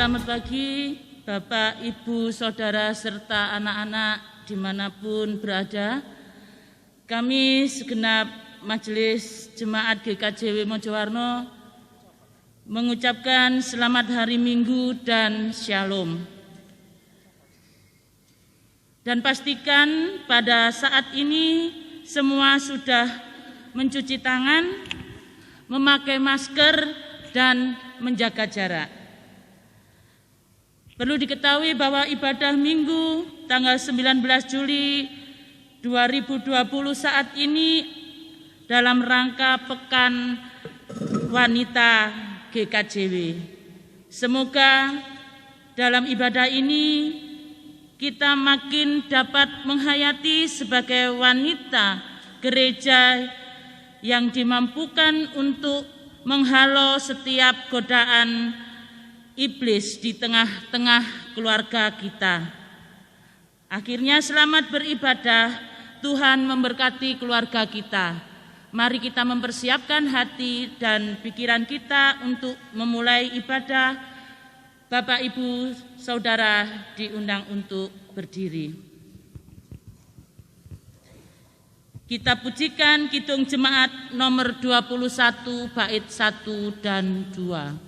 Selamat pagi Bapak, Ibu, Saudara, serta anak-anak dimanapun berada. Kami segenap Majelis Jemaat GKJW Mojowarno mengucapkan selamat hari Minggu dan Shalom. Dan pastikan pada saat ini semua sudah mencuci tangan, memakai masker, dan menjaga jarak. Perlu diketahui bahwa ibadah Minggu tanggal 19 Juli 2020 saat ini dalam rangka Pekan Wanita GKJW. Semoga dalam ibadah ini kita makin dapat menghayati sebagai wanita gereja yang dimampukan untuk menghalau setiap godaan iblis di tengah-tengah keluarga kita. Akhirnya selamat beribadah, Tuhan memberkati keluarga kita. Mari kita mempersiapkan hati dan pikiran kita untuk memulai ibadah. Bapak, Ibu, Saudara diundang untuk berdiri. Kita pujikan Kidung Jemaat nomor 21 bait 1 dan 2.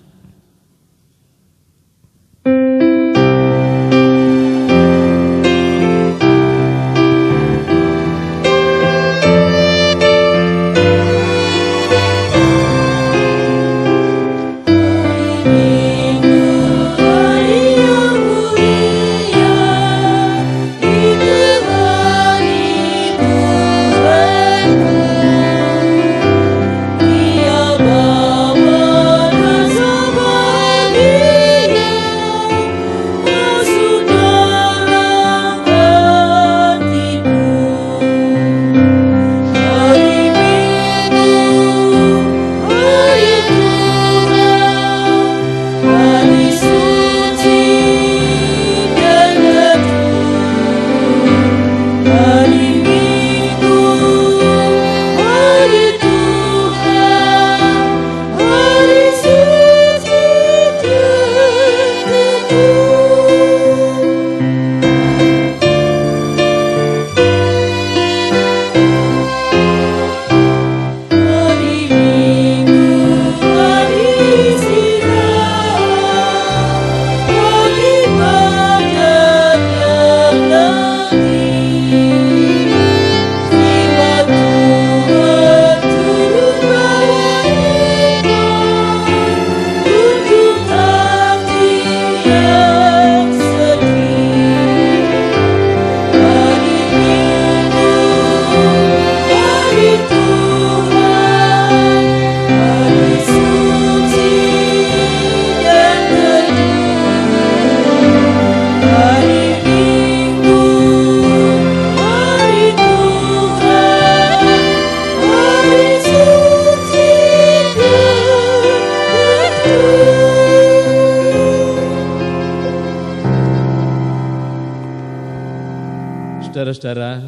Saudara-saudara,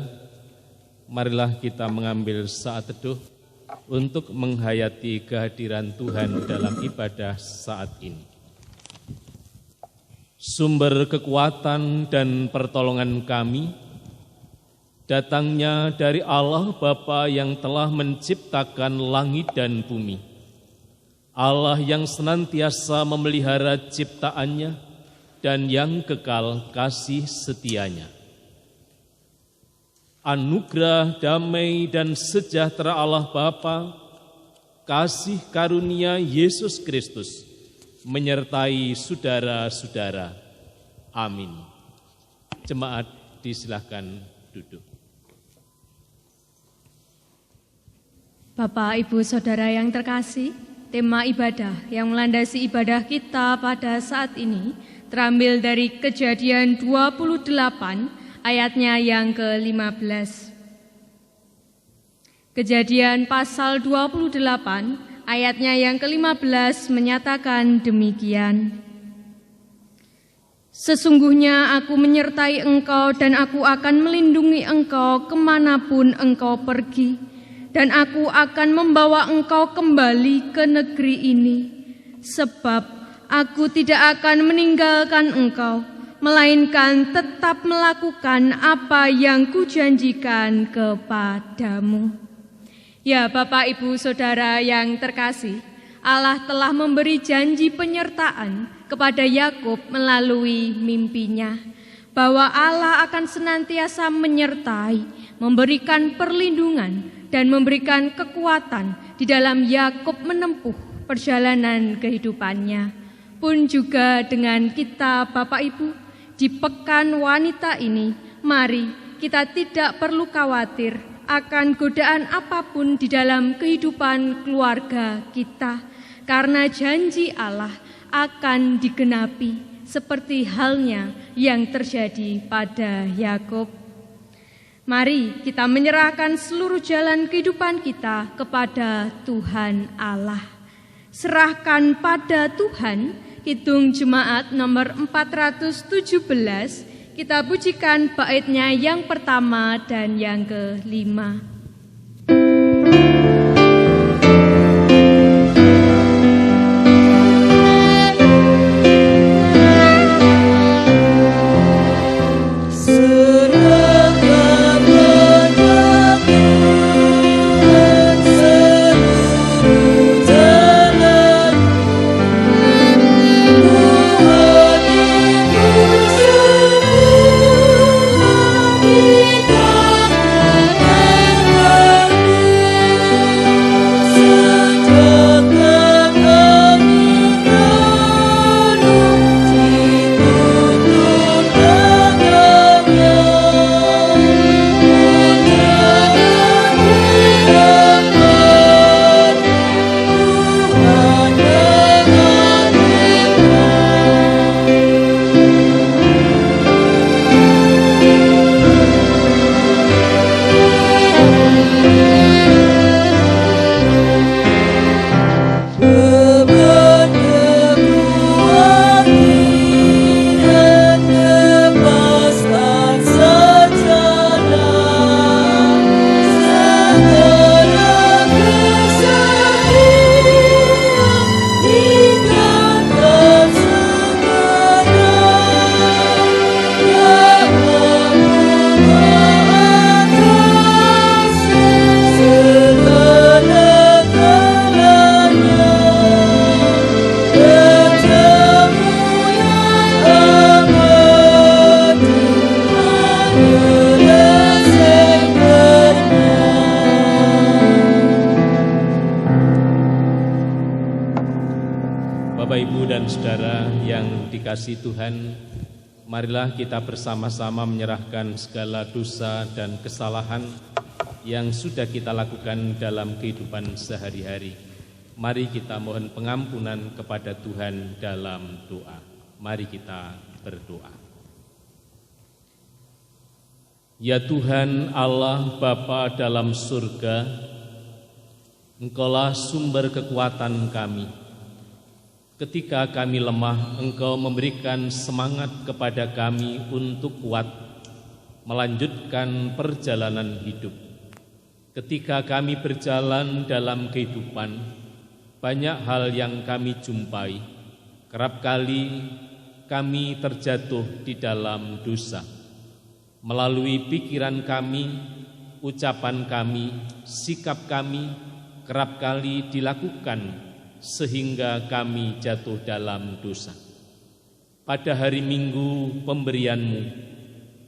marilah kita mengambil saat teduh untuk menghayati kehadiran Tuhan dalam ibadah saat ini. Sumber kekuatan dan pertolongan kami datangnya dari Allah Bapa yang telah menciptakan langit dan bumi. Allah yang senantiasa memelihara ciptaannya dan yang kekal kasih setianya. Anugerah, damai, dan sejahtera Allah Bapa, kasih karunia Yesus Kristus, menyertai saudara-saudara. Amin. Jemaat disilahkan duduk. Bapak, Ibu, Saudara yang terkasih, tema ibadah yang melandasi ibadah kita pada saat ini terambil dari Kejadian 28 ayatnya yang ke-15. Kejadian pasal 28 ayatnya yang ke-15 menyatakan demikian. Sesungguhnya aku menyertai engkau dan aku akan melindungi engkau kemanapun engkau pergi, dan aku akan membawa engkau kembali ke negeri ini, sebab Aku tidak akan meninggalkan engkau, melainkan tetap melakukan apa yang kujanjikan kepadamu. Ya Bapak, Ibu, Saudara yang terkasih, Allah telah memberi janji penyertaan kepada Yakub melalui mimpinya, bahwa Allah akan senantiasa menyertai, memberikan perlindungan, dan memberikan kekuatan di dalam Yakub menempuh perjalanan kehidupannya. Pun juga dengan kita Bapak Ibu, di pekan wanita ini, mari kita tidak perlu khawatir akan godaan apapun di dalam kehidupan keluarga kita, karena janji Allah akan digenapi seperti halnya yang terjadi pada Yakub. Mari kita menyerahkan seluruh jalan kehidupan kita kepada Tuhan Allah. Serahkan pada Tuhan, Kidung Jemaat nomor 417, kita pujikan baitnya yang pertama dan yang kelima. Kasih Tuhan, marilah kita bersama-sama menyerahkan segala dosa dan kesalahan yang sudah kita lakukan dalam kehidupan sehari-hari. Mari kita mohon pengampunan kepada Tuhan dalam doa. Mari kita berdoa. Ya Tuhan Allah Bapa dalam surga, Engkaulah sumber kekuatan kami. Ketika kami lemah, Engkau memberikan semangat kepada kami untuk kuat melanjutkan perjalanan hidup. Ketika kami berjalan dalam kehidupan, banyak hal yang kami jumpai. Kerap kali kami terjatuh di dalam dosa. Melalui pikiran kami, ucapan kami, sikap kami, kerap kali dilakukan sehingga kami jatuh dalam dosa. Pada hari Minggu pemberian-Mu,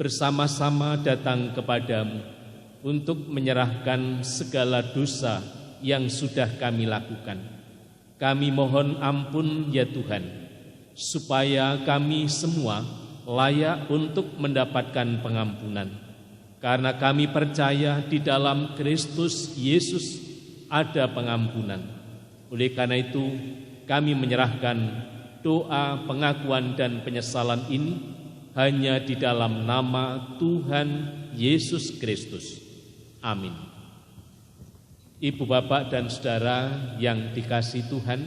bersama-sama datang kepadamu untuk menyerahkan segala dosa yang sudah kami lakukan. Kami mohon ampun ya Tuhan, supaya kami semua layak untuk mendapatkan pengampunan. Karena kami percaya di dalam Kristus Yesus ada pengampunan. Oleh karena itu, kami menyerahkan doa, pengakuan, dan penyesalan ini hanya di dalam nama Tuhan Yesus Kristus. Amin. Ibu, bapak, dan saudara yang dikasihi Tuhan,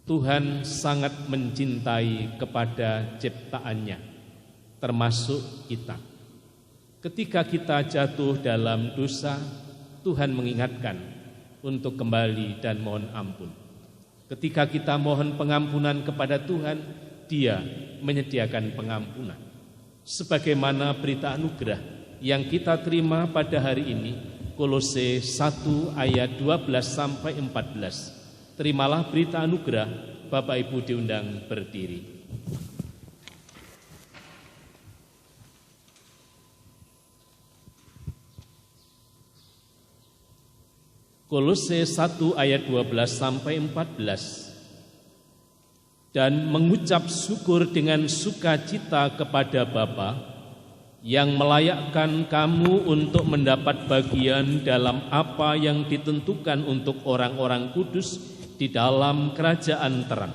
Tuhan sangat mencintai kepada ciptaannya, termasuk kita. Ketika kita jatuh dalam dosa, Tuhan mengingatkan untuk kembali dan mohon ampun. Ketika kita mohon pengampunan kepada Tuhan, Dia menyediakan pengampunan. Sebagaimana berita anugerah yang kita terima pada hari ini, Kolose 1 ayat 12-14. Terimalah berita anugerah, Bapak Ibu diundang berdiri. Kolose 1 ayat 12-14. Dan mengucap syukur dengan sukacita kepada Bapa yang melayakkan kamu untuk mendapat bagian dalam apa yang ditentukan untuk orang-orang kudus di dalam kerajaan terang.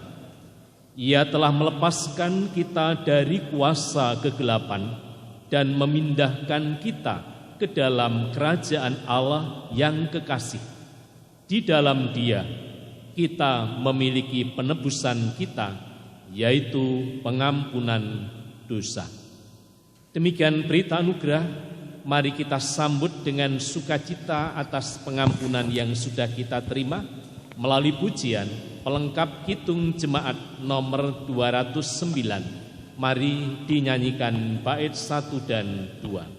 Ia telah melepaskan kita dari kuasa kegelapan dan memindahkan kita ke dalam kerajaan Allah yang kekasih. Di dalam Dia kita memiliki penebusan kita, yaitu pengampunan dosa. Demikian berita anugerah, mari kita sambut dengan sukacita atas pengampunan yang sudah kita terima melalui pujian pelengkap Kidung Jemaat nomor 209. Mari dinyanyikan bait 1 dan 2.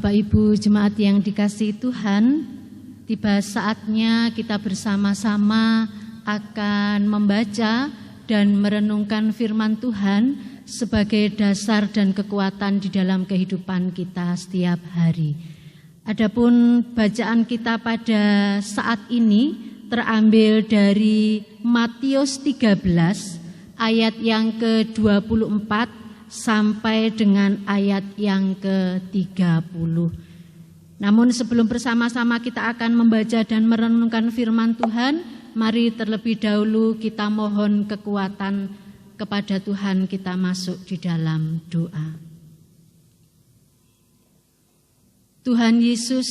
Bapak Ibu jemaat yang dikasihi Tuhan, tiba saatnya kita bersama-sama akan membaca dan merenungkan firman Tuhan sebagai dasar dan kekuatan di dalam kehidupan kita setiap hari. Adapun bacaan kita pada saat ini terambil dari Matius 13 ayat yang ke-24 sampai dengan ayat yang ke-30. Namun sebelum bersama-sama kita akan membaca dan merenungkan firman Tuhan, mari terlebih dahulu kita mohon kekuatan kepada Tuhan, kita masuk di dalam doa. Tuhan Yesus,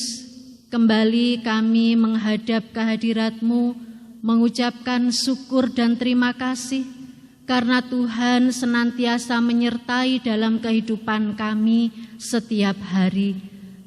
kembali kami menghadap kehadirat-Mu, mengucapkan syukur dan terima kasih karena Tuhan senantiasa menyertai dalam kehidupan kami setiap hari.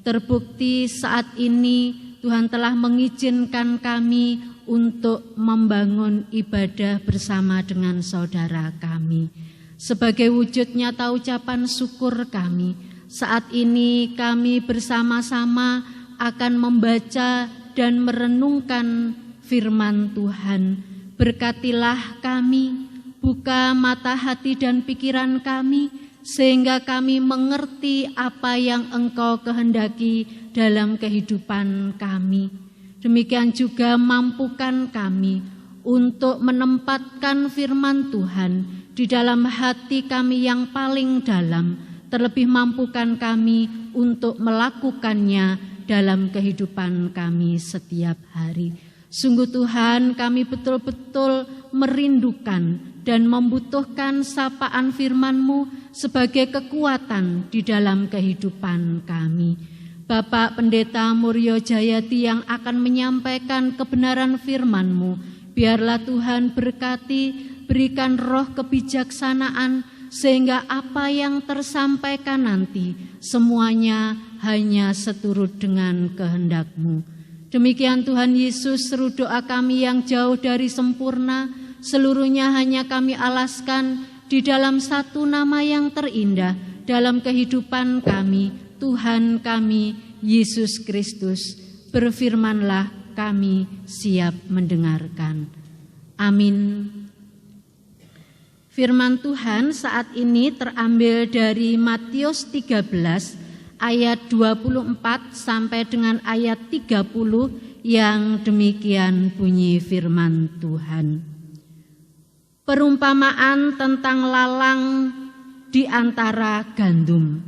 Terbukti saat ini Tuhan telah mengizinkan kami untuk membangun ibadah bersama dengan saudara kami. Sebagai wujud nyata ucapan syukur kami, saat ini kami bersama-sama akan membaca dan merenungkan firman Tuhan. Berkatilah kami, buka mata hati dan pikiran kami, sehingga kami mengerti apa yang Engkau kehendaki dalam kehidupan kami. Demikian juga mampukan kami untuk menempatkan firman Tuhan di dalam hati kami yang paling dalam, terlebih mampukan kami untuk melakukannya dalam kehidupan kami setiap hari. Sungguh Tuhan, kami betul-betul merindukan dan membutuhkan sapaan firman-Mu sebagai kekuatan di dalam kehidupan kami. Bapak Pendeta Muryo Jayati yang akan menyampaikan kebenaran firman-Mu, biarlah Tuhan berkati berikan roh kebijaksanaan, sehingga apa yang tersampaikan nanti semuanya hanya seturut dengan kehendak-Mu. Demikian Tuhan Yesus, seru doa kami yang jauh dari sempurna, seluruhnya hanya kami alaskan di dalam satu nama yang terindah dalam kehidupan kami, Tuhan kami, Yesus Kristus. Berfirmanlah, kami siap mendengarkan. Amin. Firman Tuhan saat ini terambil dari Matius 13 ayat 24 sampai dengan ayat 30 yang demikian bunyi firman Tuhan. Perumpamaan tentang lalang di antara gandum.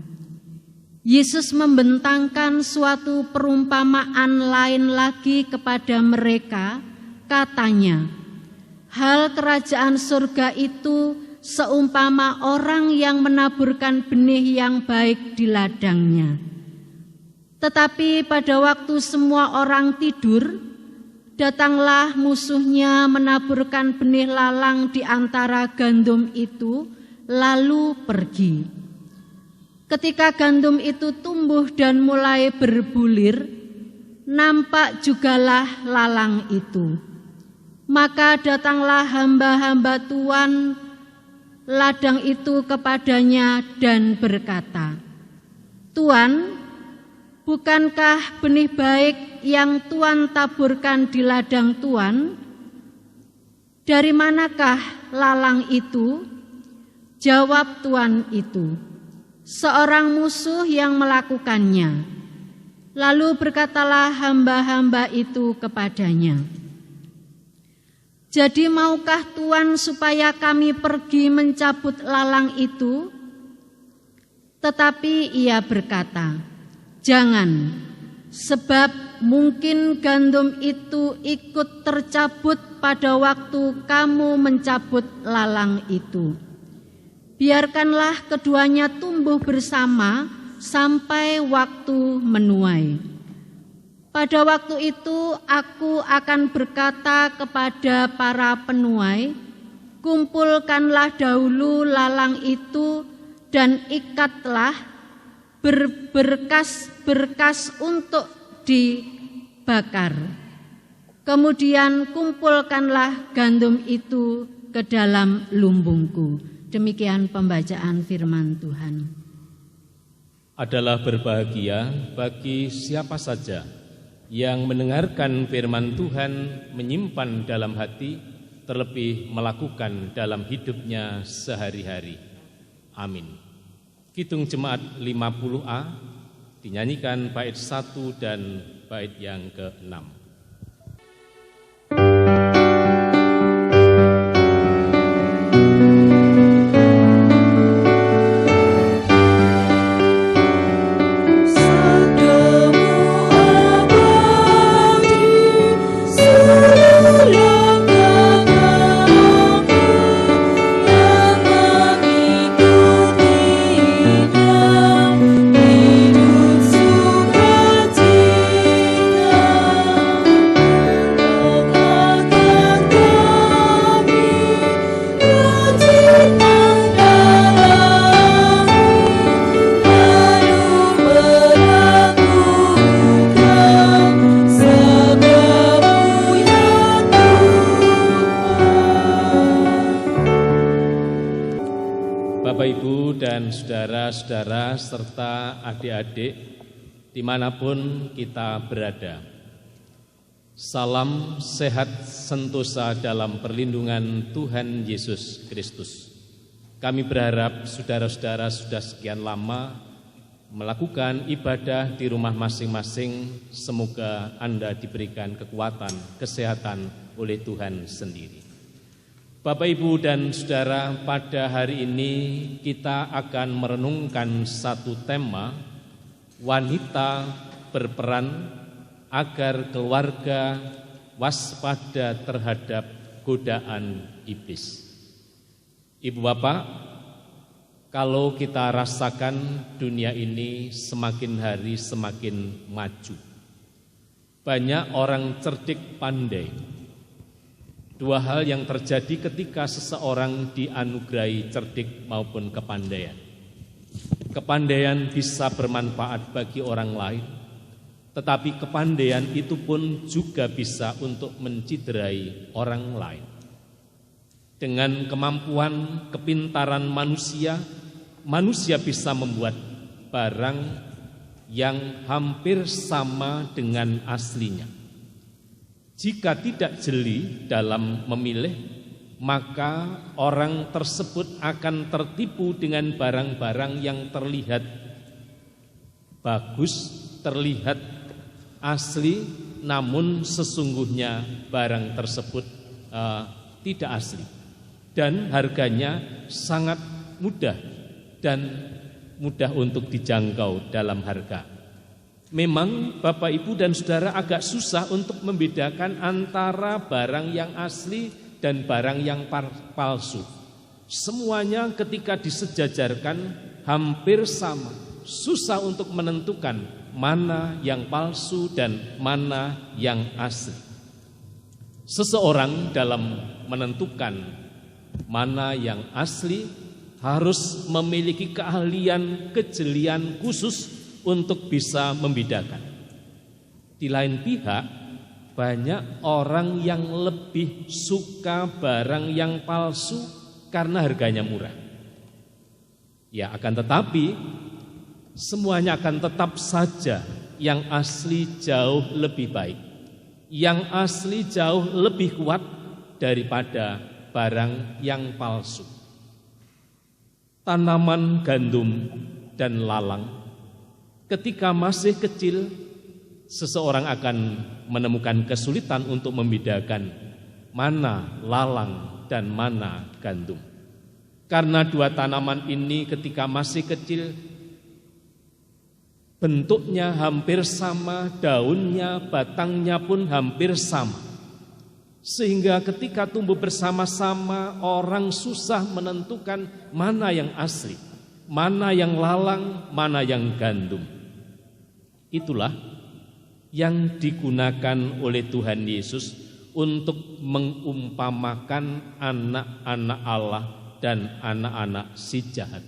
Yesus membentangkan suatu perumpamaan lain lagi kepada mereka, katanya, hal kerajaan surga itu seumpama orang yang menaburkan benih yang baik di ladangnya. Tetapi pada waktu semua orang tidur, datanglah musuhnya menaburkan benih lalang di antara gandum itu, lalu pergi. Ketika gandum itu tumbuh dan mulai berbulir, nampak jugalah lalang itu. Maka datanglah hamba-hamba Tuan ladang itu kepadanya dan berkata, Tuan, bukankah benih baik yang Tuan taburkan di ladang Tuan? Dari manakah lalang itu? Jawab Tuan itu, seorang musuh yang melakukannya. Lalu berkatalah hamba-hamba itu kepadanya, jadi maukah Tuan supaya kami pergi mencabut lalang itu? Tetapi ia berkata, jangan, sebab mungkin gandum itu ikut tercabut pada waktu kamu mencabut lalang itu. Biarkanlah keduanya tumbuh bersama sampai waktu menuai. Pada waktu itu aku akan berkata kepada para penuai, kumpulkanlah dahulu lalang itu dan ikatlah berberkas-berkas untuk dibakar. Kemudian kumpulkanlah gandum itu ke dalam lumbungku. Demikian pembacaan firman Tuhan. Adalah berbahagia bagi siapa saja yang mendengarkan firman Tuhan, menyimpan dalam hati, terlebih melakukan dalam hidupnya sehari-hari. Amin. Kidung Jemaat 50A dinyanyikan bait 1 dan bait yang ke-6. Saudara-saudara serta adik-adik dimanapun kita berada, salam sehat sentosa dalam perlindungan Tuhan Yesus Kristus. Kami berharap saudara-saudara sudah sekian lama melakukan ibadah di rumah masing-masing. Semoga Anda diberikan kekuatan, kesehatan oleh Tuhan sendiri. Bapak, Ibu, dan Saudara, pada hari ini kita akan merenungkan satu tema, wanita berperan agar keluarga waspada terhadap godaan iblis. Ibu Bapak, kalau kita rasakan dunia ini semakin hari semakin maju. Banyak orang cerdik pandai Dua hal yang terjadi ketika seseorang dianugerahi cerdik maupun kepandaian. Kepandaian bisa bermanfaat bagi orang lain, tetapi kepandaian itu pun juga bisa untuk menciderai orang lain. Dengan kemampuan, kepintaran manusia, manusia bisa membuat barang yang hampir sama dengan aslinya. Jika tidak jeli dalam memilih, maka orang tersebut akan tertipu dengan barang-barang yang terlihat bagus, terlihat asli, namun sesungguhnya barang tersebut tidak asli dan harganya sangat mudah dan mudah untuk dijangkau dalam harga. Memang Bapak, Ibu, dan Saudara agak susah untuk membedakan antara barang yang asli dan barang yang palsu. Semuanya ketika disejajarkan hampir sama. Susah untuk menentukan mana yang palsu dan mana yang asli. Seseorang dalam menentukan mana yang asli harus memiliki keahlian, kejelian khusus untuk bisa membedakan. Di lain pihak, banyak orang yang lebih suka barang yang palsu karena harganya murah. Ya, akan tetapi semuanya akan tetap saja yang asli jauh lebih baik. Yang asli jauh lebih kuat daripada barang yang palsu. Tanaman gandum dan lalang, ketika masih kecil, seseorang akan menemukan kesulitan untuk membedakan mana lalang dan mana gandum. Karena dua tanaman ini ketika masih kecil, bentuknya hampir sama, daunnya, batangnya pun hampir sama. Sehingga ketika tumbuh bersama-sama, orang susah menentukan mana yang asli, mana yang lalang, mana yang gandum. Itulah yang digunakan oleh Tuhan Yesus untuk mengumpamakan anak-anak Allah dan anak-anak si jahat.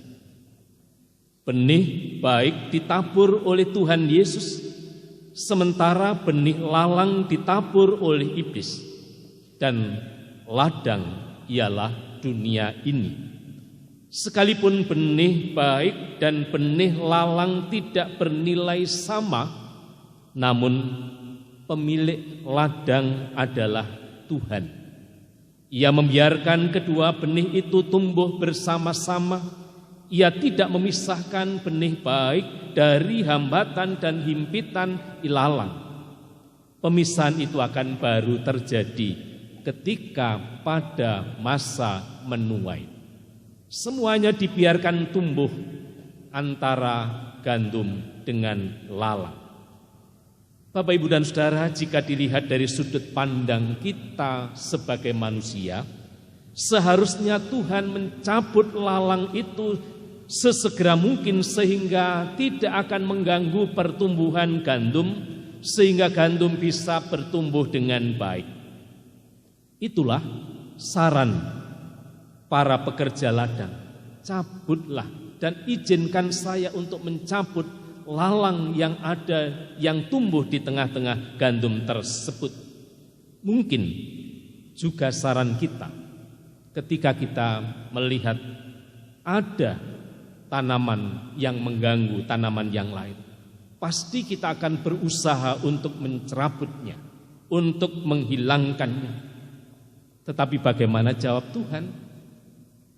Benih baik ditabur oleh Tuhan Yesus, sementara benih lalang ditabur oleh iblis, dan ladang ialah dunia ini. Sekalipun benih baik dan benih lalang tidak bernilai sama, namun pemilik ladang adalah Tuhan. Ia membiarkan kedua benih itu tumbuh bersama-sama. Ia tidak memisahkan benih baik dari hambatan dan himpitan ilalang. Pemisahan itu akan baru terjadi ketika pada masa menuai. Semuanya dibiarkan tumbuh antara gandum dengan lalang. Bapak, Ibu, dan Saudara, jika dilihat dari sudut pandang kita sebagai manusia, seharusnya Tuhan mencabut lalang itu sesegera mungkin sehingga tidak akan mengganggu pertumbuhan gandum, sehingga gandum bisa bertumbuh dengan baik. Itulah saran para pekerja ladang, cabutlah dan izinkan saya untuk mencabut lalang yang ada, yang tumbuh di tengah-tengah gandum tersebut. Mungkin juga saran kita ketika kita melihat ada tanaman yang mengganggu tanaman yang lain, pasti kita akan berusaha untuk mencerabutnya, untuk menghilangkannya. Tetapi bagaimana jawab Tuhan?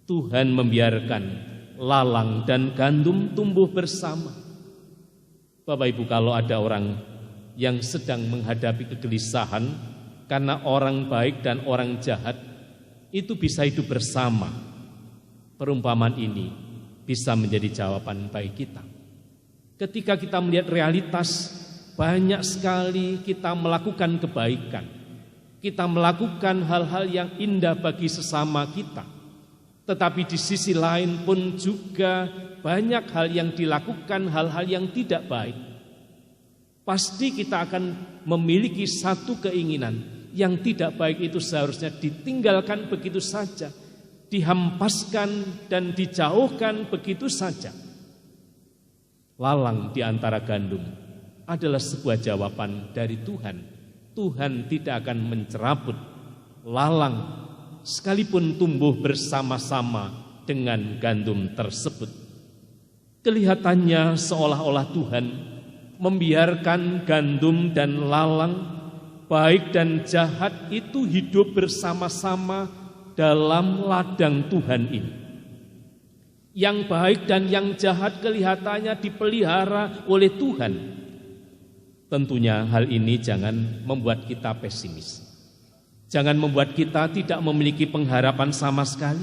Tuhan membiarkan lalang dan gandum tumbuh bersama. Bapak, Ibu, kalau ada orang yang sedang menghadapi kegelisahan karena orang baik dan orang jahat itu bisa hidup bersama, perumpamaan ini bisa menjadi jawaban bagi kita. Ketika kita melihat realitas, banyak sekali kita melakukan kebaikan, kita melakukan hal-hal yang indah bagi sesama kita. Tetapi di sisi lain pun juga banyak hal yang dilakukan, hal-hal yang tidak baik. Pasti kita akan memiliki satu keinginan, Yang tidak baik itu seharusnya ditinggalkan begitu saja, dihampaskan dan dijauhkan begitu saja. Lalang di antara gandum adalah sebuah jawaban dari Tuhan. Tuhan tidak akan mencerabut lalang sekalipun tumbuh bersama-sama dengan gandum tersebut. Kelihatannya seolah-olah Tuhan membiarkan gandum dan lalang, baik dan jahat itu hidup bersama-sama dalam ladang Tuhan ini. Yang baik dan yang jahat kelihatannya dipelihara oleh Tuhan. Tentunya hal ini jangan membuat kita pesimis. Jangan membuat kita tidak memiliki pengharapan sama sekali.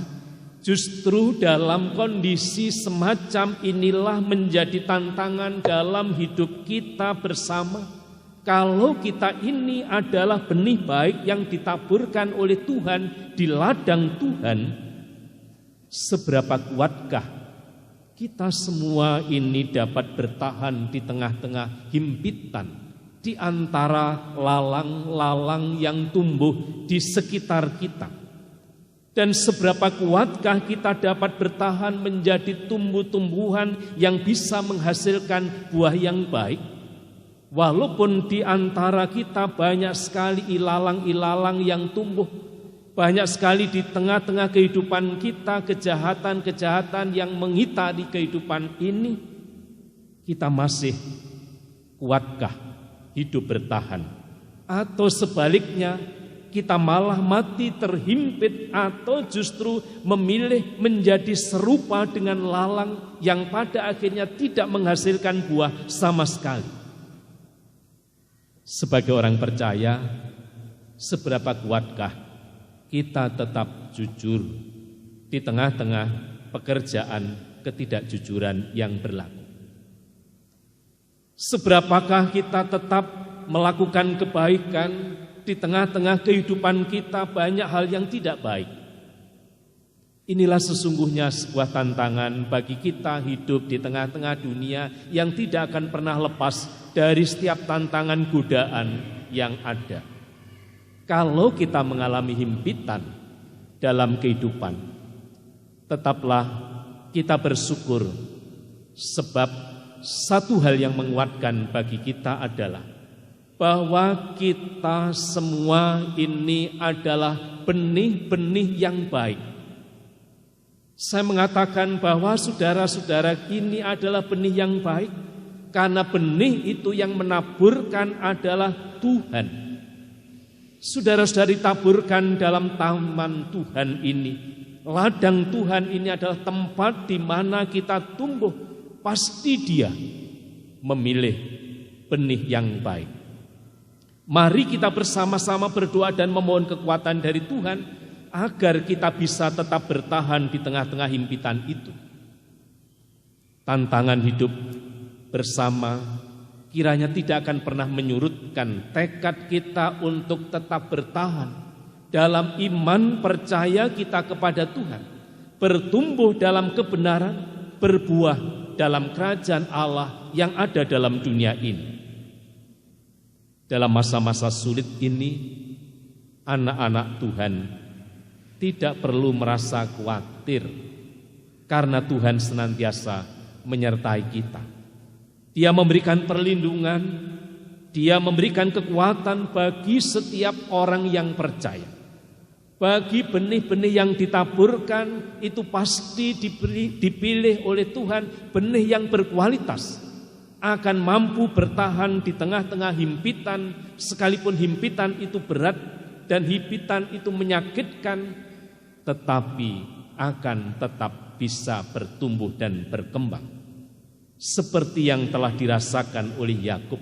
Justru dalam kondisi semacam inilah menjadi tantangan dalam hidup kita bersama. Kalau kita ini adalah benih baik yang ditaburkan oleh Tuhan di ladang Tuhan, seberapa kuatkah kita semua ini dapat bertahan di tengah-tengah himpitan, di antara lalang-lalang yang tumbuh di sekitar kita? Dan seberapa kuatkah kita dapat bertahan menjadi tumbuh-tumbuhan yang bisa menghasilkan buah yang baik? Walaupun di antara kita banyak sekali ilalang-ilalang yang tumbuh, banyak sekali di tengah-tengah kehidupan kita kejahatan-kejahatan yang mengitari kehidupan ini, kita masih kuatkah hidup bertahan? Atau sebaliknya, kita malah mati terhimpit atau justru memilih menjadi serupa dengan lalang yang pada akhirnya tidak menghasilkan buah sama sekali? Sebagai orang percaya, seberapa kuatkah kita tetap jujur di tengah-tengah pekerjaan ketidakjujuran yang berlaku? Seberapakah kita tetap melakukan kebaikan di tengah-tengah kehidupan kita banyak hal yang tidak baik? Inilah sesungguhnya sebuah tantangan bagi kita hidup di tengah-tengah dunia yang tidak akan pernah lepas dari setiap tantangan godaan yang ada. Kalau kita mengalami himpitan dalam kehidupan, tetaplah kita bersyukur, sebab satu hal yang menguatkan bagi kita adalah bahwa kita semua ini adalah benih-benih yang baik. Saya mengatakan bahwa saudara-saudara ini adalah benih yang baik, karena benih itu yang menaburkan adalah Tuhan. Saudara-saudari taburkan dalam taman Tuhan ini. Ladang Tuhan ini adalah tempat di mana kita tumbuh. Pasti Dia memilih benih yang baik. Mari kita bersama-sama berdoa dan memohon kekuatan dari Tuhan agar kita bisa tetap bertahan di tengah-tengah himpitan itu. Tantangan hidup bersama kiranya tidak akan pernah menyurutkan tekad kita untuk tetap bertahan dalam iman percaya kita kepada Tuhan, bertumbuh dalam kebenaran, berbuah dalam kerajaan Allah yang ada dalam dunia ini. Dalam masa-masa sulit ini, anak-anak Tuhan tidak perlu merasa khawatir, karena Tuhan senantiasa menyertai kita. Dia memberikan perlindungan, Dia memberikan kekuatan bagi setiap orang yang percaya. Bagi benih-benih yang ditaburkan, itu pasti dipilih oleh Tuhan, benih yang berkualitas, akan mampu bertahan di tengah-tengah himpitan, sekalipun himpitan itu berat dan himpitan itu menyakitkan, tetapi akan tetap bisa bertumbuh dan berkembang. Seperti yang telah dirasakan oleh Yakub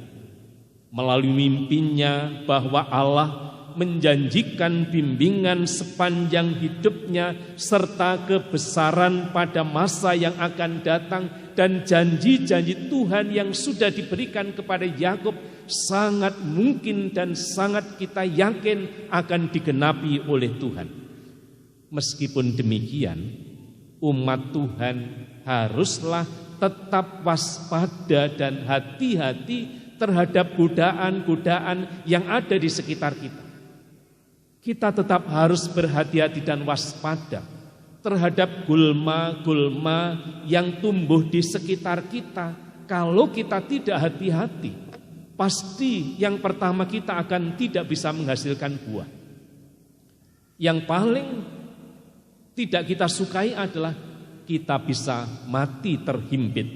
melalui mimpinya, bahwa Allah menjanjikan bimbingan sepanjang hidupnya serta kebesaran pada masa yang akan datang, dan janji-janji Tuhan yang sudah diberikan kepada Yakub sangat mungkin dan sangat kita yakin akan digenapi oleh Tuhan. Meskipun demikian, umat Tuhan haruslah tetap waspada dan hati-hati terhadap godaan-godaan yang ada di sekitar kita. kita tetap harus berhati-hati dan waspada terhadap gulma-gulma yang tumbuh di sekitar kita. Kalau kita tidak hati-hati, pasti yang pertama kita akan tidak bisa menghasilkan buah. Yang paling tidak kita sukai adalah kita bisa mati terhimpit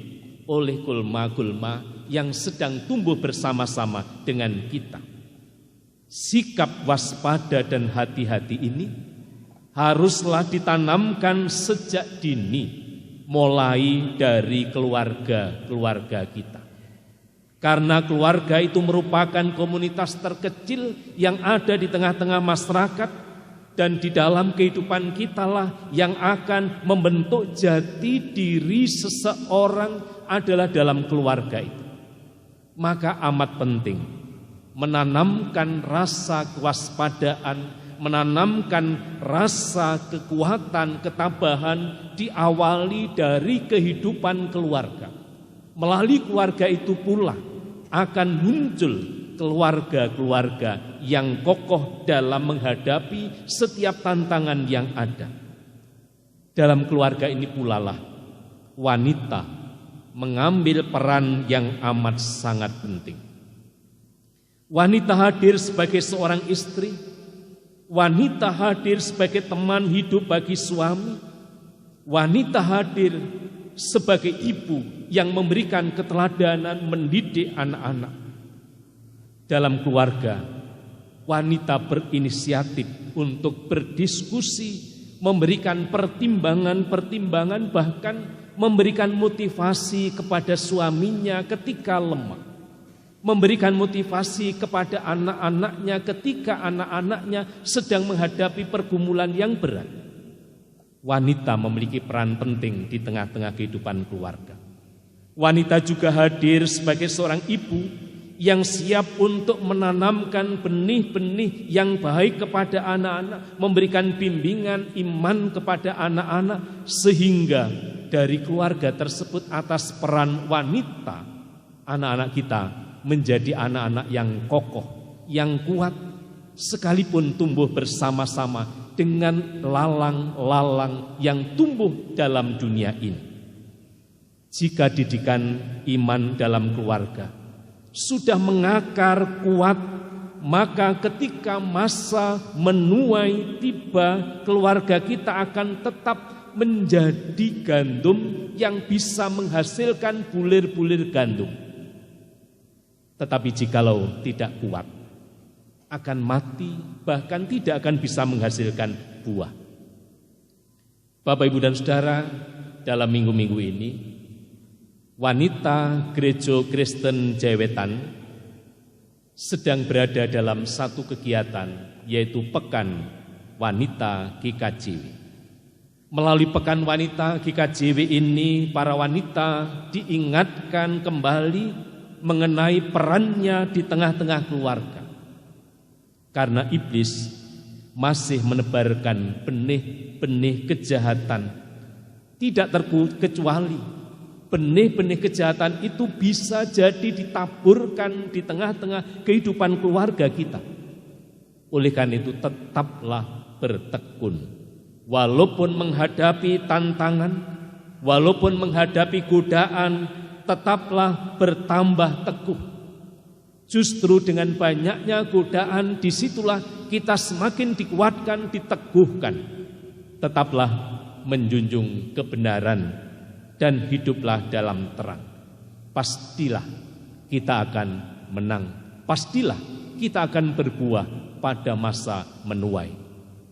oleh gulma-gulma yang sedang tumbuh bersama-sama dengan kita. Sikap waspada dan hati-hati ini haruslah ditanamkan sejak dini, mulai dari keluarga kita. Karena keluarga itu merupakan komunitas terkecil yang ada di tengah-tengah masyarakat, dan di dalam kehidupan kitalah yang akan membentuk jati diri seseorang adalah dalam keluarga itu. Maka amat penting menanamkan rasa kewaspadaan, menanamkan rasa kekuatan, ketabahan diawali dari kehidupan keluarga. Melalui keluarga itu pula akan muncul keluarga-keluarga yang kokoh dalam menghadapi setiap tantangan yang ada. Dalam keluarga ini pula lah wanita mengambil peran yang amat sangat penting. Wanita hadir sebagai seorang istri, wanita hadir sebagai teman hidup bagi suami, wanita hadir sebagai ibu yang memberikan keteladanan mendidik anak-anak. Dalam keluarga, wanita berinisiatif untuk berdiskusi, memberikan pertimbangan-pertimbangan, bahkan memberikan motivasi kepada suaminya ketika lemah, memberikan motivasi kepada anak-anaknya ketika anak-anaknya sedang menghadapi pergumulan yang berat. Wanita memiliki peran penting di tengah-tengah kehidupan keluarga. Wanita juga hadir sebagai seorang ibu yang siap untuk menanamkan benih-benih yang baik kepada anak-anak, memberikan bimbingan iman kepada anak-anak, sehingga dari keluarga tersebut atas peran wanita, anak-anak kita menjadi anak-anak yang kokoh, yang kuat, sekalipun tumbuh bersama-sama dengan lalang-lalang yang tumbuh dalam dunia ini. Jika didikan iman dalam keluarga sudah mengakar kuat, maka ketika masa menuai tiba, keluarga kita akan tetap menjadi gandum yang bisa menghasilkan bulir-bulir gandum. Tetapi jikalau tidak kuat, akan mati, bahkan tidak akan bisa menghasilkan buah. Bapak, Ibu, dan Saudara, dalam minggu-minggu ini, wanita Gereja Kristen Jawetan sedang berada dalam satu kegiatan, yaitu Pekan Wanita GKJW. Melalui Pekan Wanita GKJW ini, para wanita diingatkan kembali mengenai perannya di tengah-tengah keluarga. Karena iblis masih menebarkan benih-benih kejahatan, tidak terkecuali benih-benih kejahatan itu bisa jadi ditaburkan di tengah-tengah kehidupan keluarga kita. Oleh karena itu tetaplah bertekun. Walaupun menghadapi tantangan, walaupun menghadapi godaan, tetaplah bertambah teguh. Justru dengan banyaknya godaan, disitulah kita semakin dikuatkan, diteguhkan. Tetaplah menjunjung kebenaran dan hiduplah dalam terang. Pastilah kita akan menang. Pastilah kita akan berbuah pada masa menuai.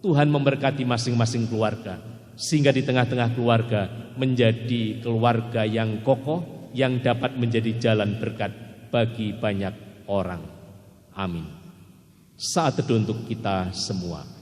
Tuhan memberkati masing-masing keluarga, sehingga di tengah-tengah keluarga menjadi keluarga yang kokoh, yang dapat menjadi jalan berkat bagi banyak orang. Amin. Saat teduh untuk kita semua.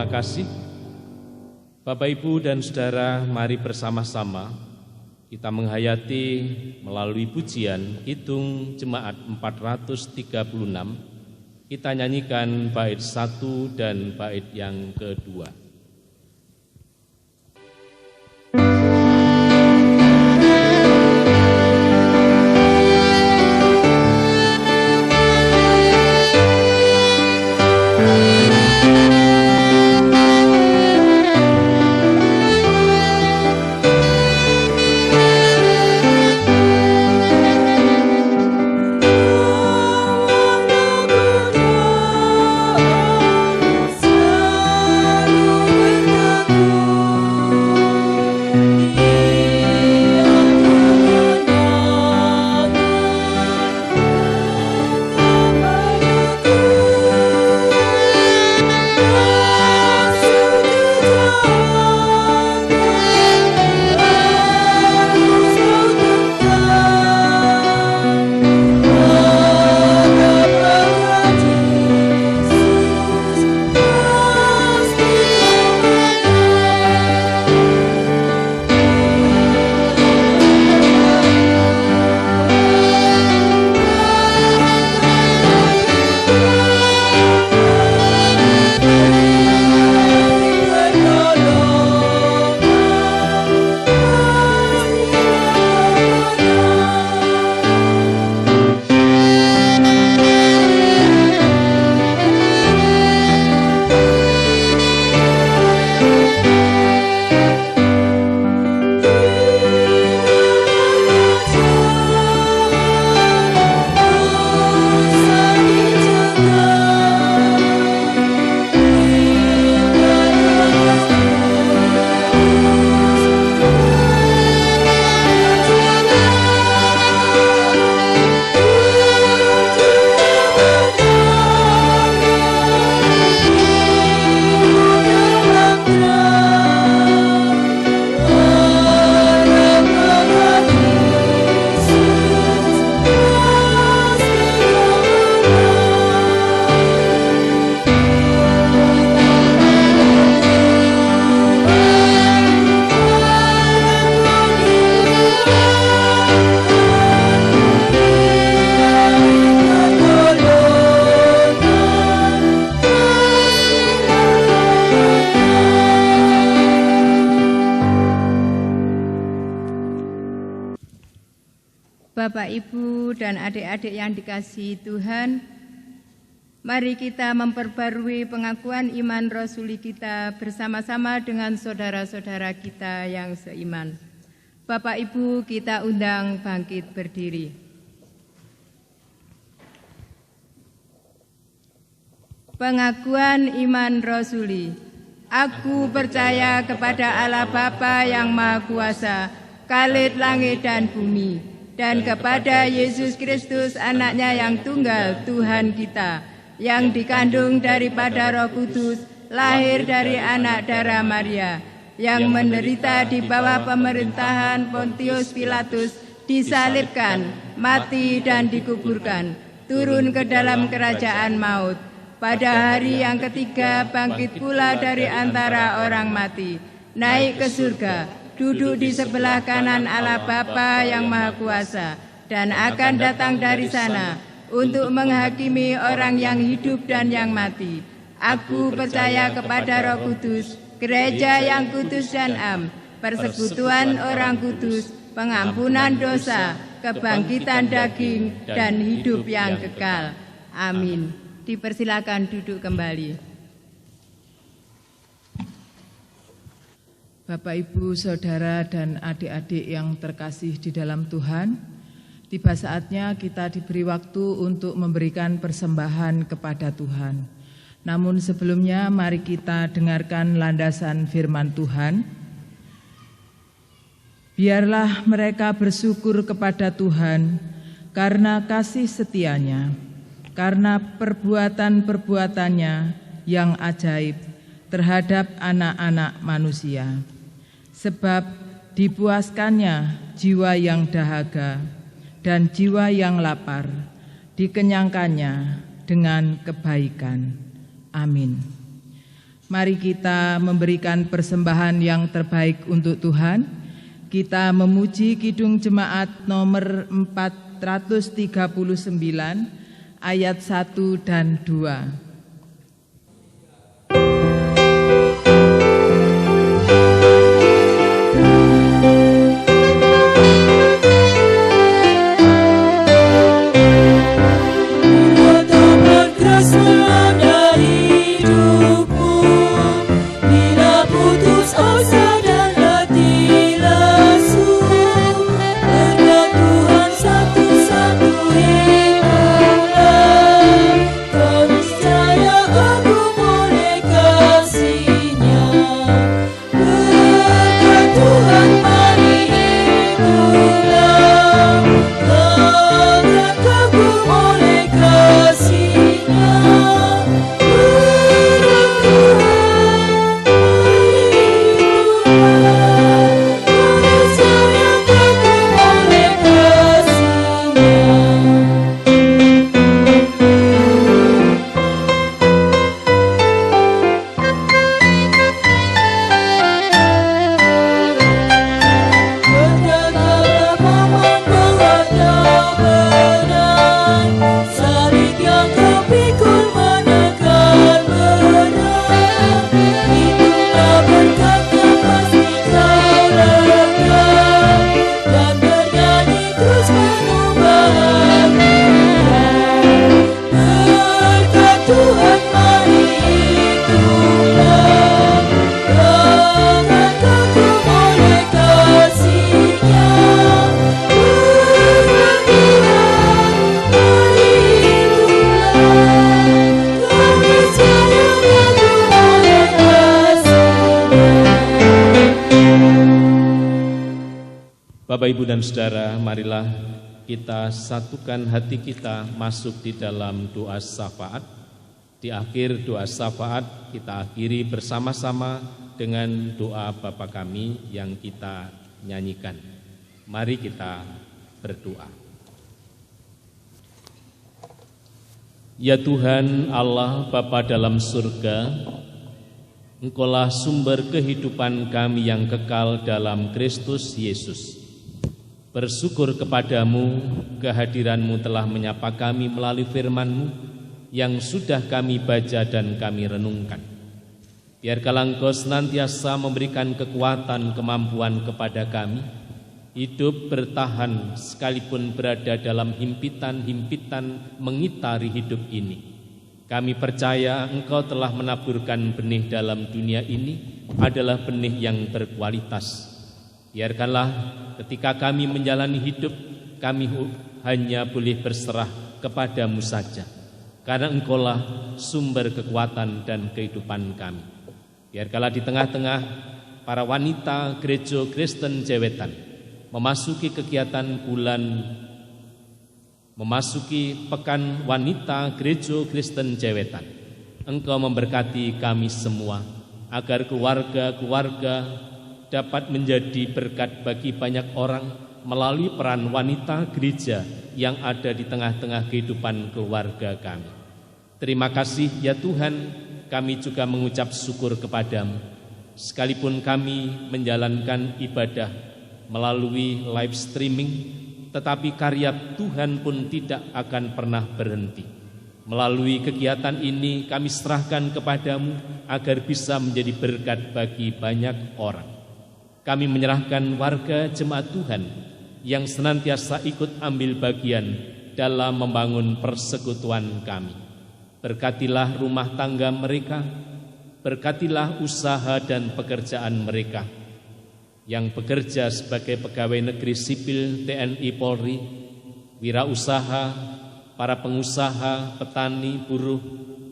kasih, Bapak, Ibu, dan Saudara, mari bersama-sama kita menghayati melalui pujian Kidung Jemaat 436, kita nyanyikan bait 1 dan bait yang kedua. Bapak, Ibu, dan adik-adik yang dikasihi Tuhan, mari kita memperbarui pengakuan iman rasuli kita bersama-sama dengan saudara-saudara kita yang seiman. Bapak, Ibu, kita undang bangkit berdiri. Pengakuan iman rasuli. Aku percaya kepada Allah Bapa yang Maha Kuasa, Khalid langit dan bumi, dan kepada Yesus Kristus anaknya yang tunggal Tuhan kita, yang dikandung daripada Roh Kudus, lahir dari anak darah Maria, yang menderita di bawah pemerintahan Pontius Pilatus, disalibkan, mati dan dikuburkan, turun ke dalam kerajaan maut. Pada hari yang ketiga bangkit pula dari antara orang mati, naik ke surga, duduk di sebelah kanan Allah Bapa yang Maha Kuasa, dan akan datang dari sana untuk menghakimi orang yang hidup dan yang mati. Aku percaya kepada Roh Kudus, gereja yang kudus dan am, persekutuan orang kudus, pengampunan dosa, kebangkitan daging, dan hidup yang kekal. Amin. Dipersilakan duduk kembali. Bapak, Ibu, Saudara, dan adik-adik yang terkasih di dalam Tuhan, tiba saatnya kita diberi waktu untuk memberikan persembahan kepada Tuhan. Namun sebelumnya mari kita dengarkan landasan firman Tuhan. Biarlah mereka bersyukur kepada Tuhan karena kasih setianya, karena perbuatan-perbuatannya yang ajaib terhadap anak-anak manusia. Sebab dipuaskannya jiwa yang dahaga dan jiwa yang lapar, dikenyangkannya dengan kebaikan. Amin. Mari kita memberikan persembahan yang terbaik untuk Tuhan. Kita memuji Kidung Jemaat nomor 439 ayat 1 dan 2. Bapak, Ibu, dan Saudara, marilah kita satukan hati kita masuk di dalam doa syafaat. Di akhir doa syafaat kita akhiri bersama-sama dengan doa Bapa Kami yang kita nyanyikan. Mari kita berdoa. Ya Tuhan Allah Bapa dalam surga, Engkaulah sumber kehidupan kami yang kekal dalam Kristus Yesus. Bersyukur kepadamu, kehadiranmu telah menyapa kami melalui firman-Mu yang sudah kami baca dan kami renungkan. Biarkanlah Engkau senantiasa memberikan kekuatan, kemampuan kepada kami, hidup bertahan sekalipun berada dalam himpitan-himpitan mengitari hidup ini. Kami percaya Engkau telah menaburkan benih dalam dunia ini adalah benih yang berkualitas. Biarkanlah ketika kami menjalani hidup, kami hanya boleh berserah kepadamu saja, karena Engkaulah sumber kekuatan dan kehidupan kami. Biarkanlah di tengah-tengah para wanita Gereja Kristen Jewetan memasuki kegiatan memasuki Pekan Wanita Gereja Kristen Jewetan, Engkau memberkati kami semua, agar keluarga-keluarga dapat menjadi berkat bagi banyak orang melalui peran wanita gereja yang ada di tengah-tengah kehidupan keluarga kami. Terima kasih ya Tuhan, kami juga mengucap syukur kepadamu. Sekalipun kami menjalankan ibadah melalui live streaming, tetapi karya Tuhan pun tidak akan pernah berhenti. Melalui kegiatan ini kami serahkan kepadamu agar bisa menjadi berkat bagi banyak orang. Kami menyerahkan warga jemaat Tuhan yang senantiasa ikut ambil bagian dalam membangun persekutuan kami. Berkatilah rumah tangga mereka, berkatilah usaha dan pekerjaan mereka yang bekerja sebagai pegawai negeri sipil TNI Polri, wirausaha, para pengusaha, petani, buruh,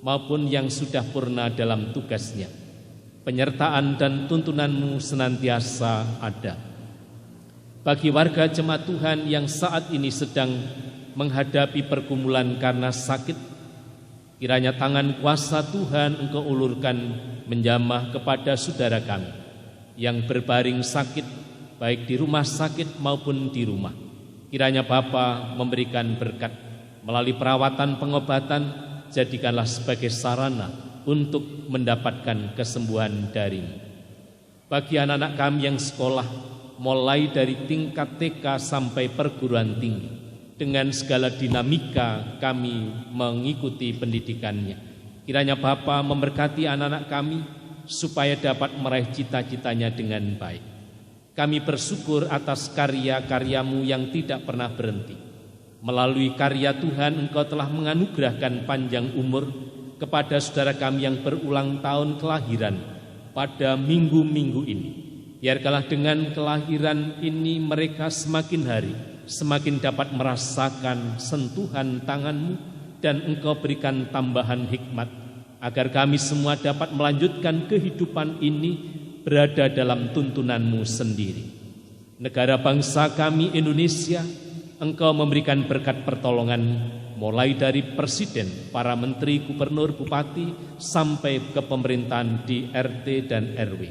maupun yang sudah purna dalam tugasnya. Penyertaan dan tuntunanmu senantiasa ada. Bagi warga jemaat Tuhan yang saat ini sedang menghadapi pergumulan karena sakit, kiranya tangan kuasa Tuhan Engkau ulurkan menjamah kepada saudara kami yang berbaring sakit, baik di rumah sakit maupun di rumah. Kiranya Bapa memberikan berkat melalui perawatan pengobatan, jadikanlah sebagai sarana untuk mendapatkan kesembuhan darimu. Bagi anak-anak kami yang sekolah, mulai dari tingkat TK sampai perguruan tinggi, dengan segala dinamika kami mengikuti pendidikannya. Kiranya Bapa memberkati anak-anak kami supaya dapat meraih cita-citanya dengan baik. Kami bersyukur atas karya-karyamu yang tidak pernah berhenti. Melalui karya Tuhan, Engkau telah menganugerahkan panjang umur kepada saudara kami yang berulang tahun kelahiran pada minggu-minggu ini. Biarkanlah dengan kelahiran ini mereka semakin hari semakin dapat merasakan sentuhan tangan-Mu, dan Engkau berikan tambahan hikmat agar kami semua dapat melanjutkan kehidupan ini berada dalam tuntunan-Mu sendiri. Negara bangsa kami Indonesia, Engkau memberikan berkat pertolongan mulai dari presiden, para menteri, gubernur, bupati, sampai ke pemerintahan di RT dan RW.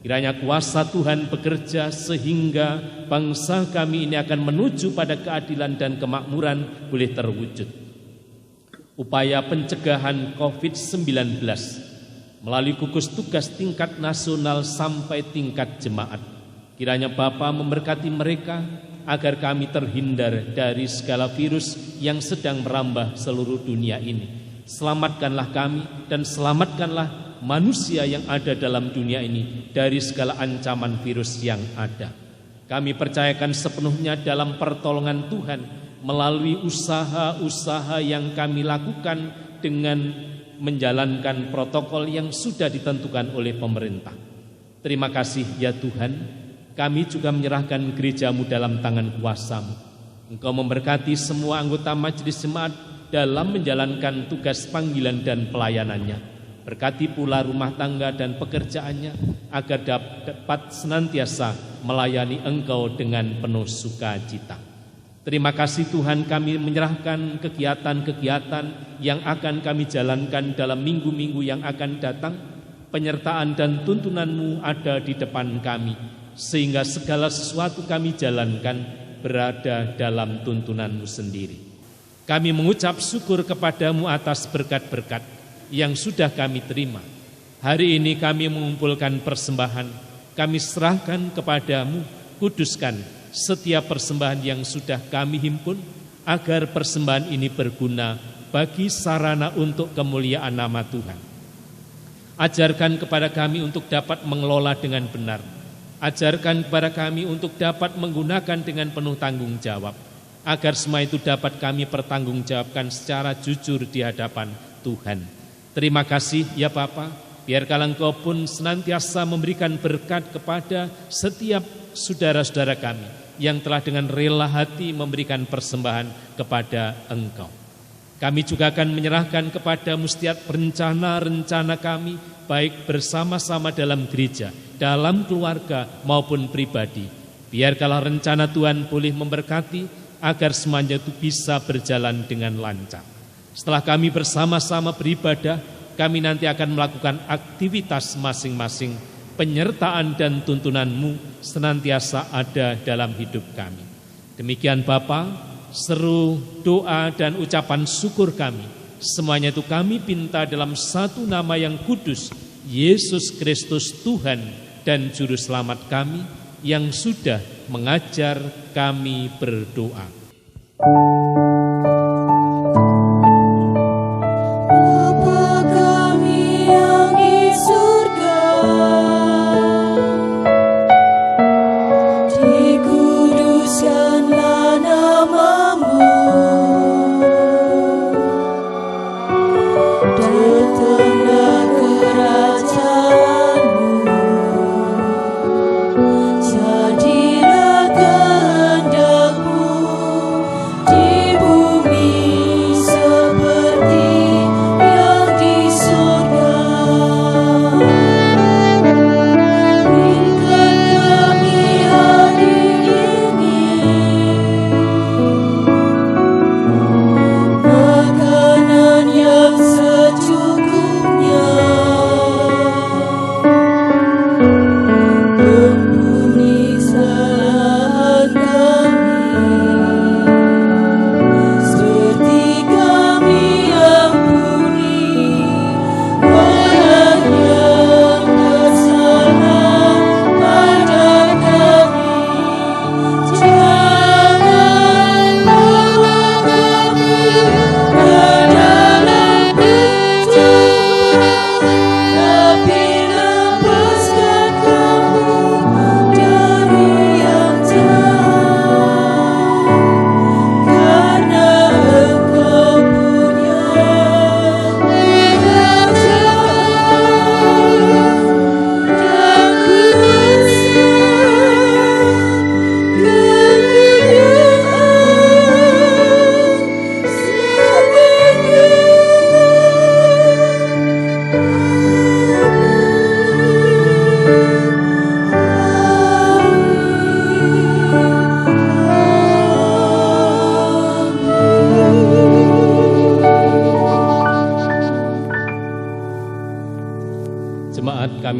Kiranya kuasa Tuhan bekerja sehingga bangsa kami ini akan menuju pada keadilan dan kemakmuran boleh terwujud. Upaya pencegahan COVID-19 melalui gugus tugas tingkat nasional sampai tingkat jemaat. Kiranya Bapa memberkati mereka agar kami terhindar dari segala virus yang sedang merambah seluruh dunia ini. Selamatkanlah kami dan selamatkanlah manusia yang ada dalam dunia ini dari segala ancaman virus yang ada. Kami percayakan sepenuhnya dalam pertolongan Tuhan melalui usaha-usaha yang kami lakukan dengan menjalankan protokol yang sudah ditentukan oleh pemerintah. Terima kasih ya Tuhan. Kami juga menyerahkan gereja-Mu dalam tangan kuasa-Mu. Engkau memberkati semua anggota majelis jemaat dalam menjalankan tugas panggilan dan pelayanannya. Berkati pula rumah tangga dan pekerjaannya agar dapat senantiasa melayani Engkau dengan penuh sukacita. Terima kasih Tuhan, kami menyerahkan kegiatan-kegiatan yang akan kami jalankan dalam minggu-minggu yang akan datang. Penyertaan dan tuntunan-Mu ada di depan kami, sehingga segala sesuatu kami jalankan berada dalam tuntunan-Mu sendiri. Kami mengucap syukur kepada-Mu atas berkat-berkat yang sudah kami terima. Hari ini kami mengumpulkan persembahan, kami serahkan kepada-Mu, kuduskan setiap persembahan yang sudah kami himpun, agar persembahan ini berguna bagi sarana untuk kemuliaan nama Tuhan. Ajarkan kepada kami untuk dapat mengelola dengan benar. Ajarkan kepada kami untuk dapat menggunakan dengan penuh tanggung jawab, agar semua itu dapat kami pertanggungjawabkan secara jujur di hadapan Tuhan. Terima kasih ya Bapa, biarkanlah Engkau pun senantiasa memberikan berkat kepada setiap saudara-saudara kami yang telah dengan rela hati memberikan persembahan kepada Engkau. Kami juga akan menyerahkan kepada-Mu setiap rencana-rencana kami, baik bersama-sama dalam gereja, dalam keluarga maupun pribadi. Biarkanlah rencana Tuhan boleh memberkati agar semuanya itu bisa berjalan dengan lancar. Setelah kami bersama-sama beribadah, kami nanti akan melakukan aktivitas masing-masing. Penyertaan dan tuntunan-Mu senantiasa ada dalam hidup kami. Demikian Bapa, seru doa dan ucapan syukur kami, semuanya itu kami pinta dalam satu nama yang kudus, Yesus Kristus Tuhan dan Juru Selamat kami, yang sudah mengajar kami berdoa. Bapa kami yang di surga, dikuduskanlah nama-Mu, datanglah kerajaan-Mu, jadilah kehendak-Mu di bumi seperti yang di surga. Berikan kami hari ini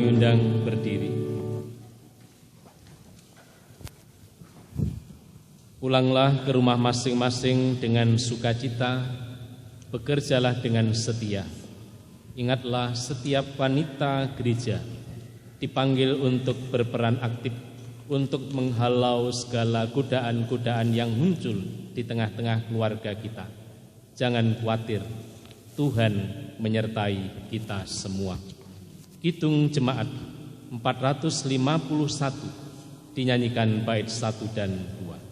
diundang berdiri. Pulanglah ke rumah masing-masing dengan sukacita, bekerjalah dengan setia. Ingatlah, setiap wanita gereja dipanggil untuk berperan aktif untuk menghalau segala godaan-godaan yang muncul di tengah-tengah keluarga kita. Jangan khawatir, Tuhan menyertai kita semua. Kidung Jemaat 451 dinyanyikan bait 1 dan 2.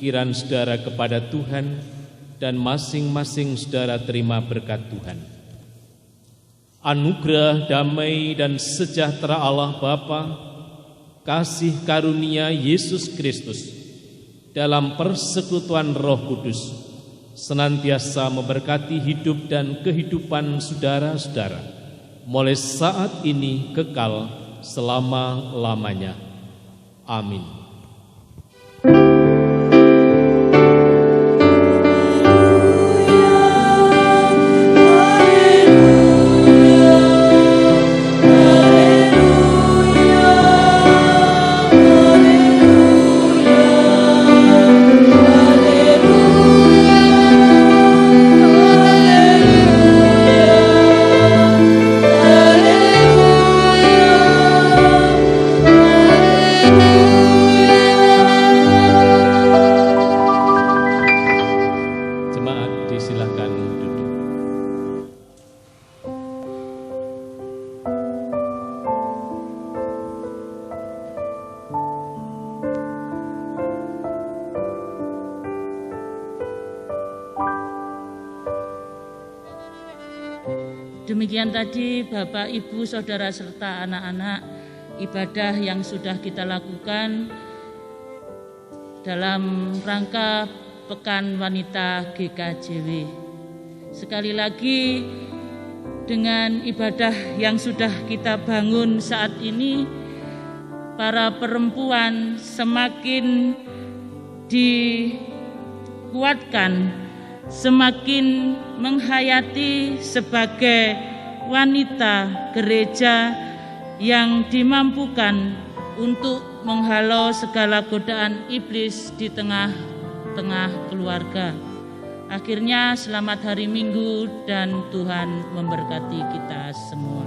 Pikiran saudara kepada Tuhan dan masing-masing saudara terima berkat Tuhan. Anugerah damai dan sejahtera Allah Bapa, kasih karunia Yesus Kristus dalam persekutuan Roh Kudus senantiasa memberkati hidup dan kehidupan saudara-saudara mulai saat ini kekal selama-lamanya. Amin. Demikian tadi Bapak, Ibu, Saudara serta anak-anak ibadah yang sudah kita lakukan dalam rangka Pekan Wanita GKJW. Sekali lagi, dengan ibadah yang sudah kita bangun saat ini, para perempuan semakin dikuatkan, semakin menghayati sebagai wanita gereja yang dimampukan untuk menghalau segala godaan iblis di tengah-tengah keluarga. Akhirnya selamat hari Minggu dan Tuhan memberkati kita semua.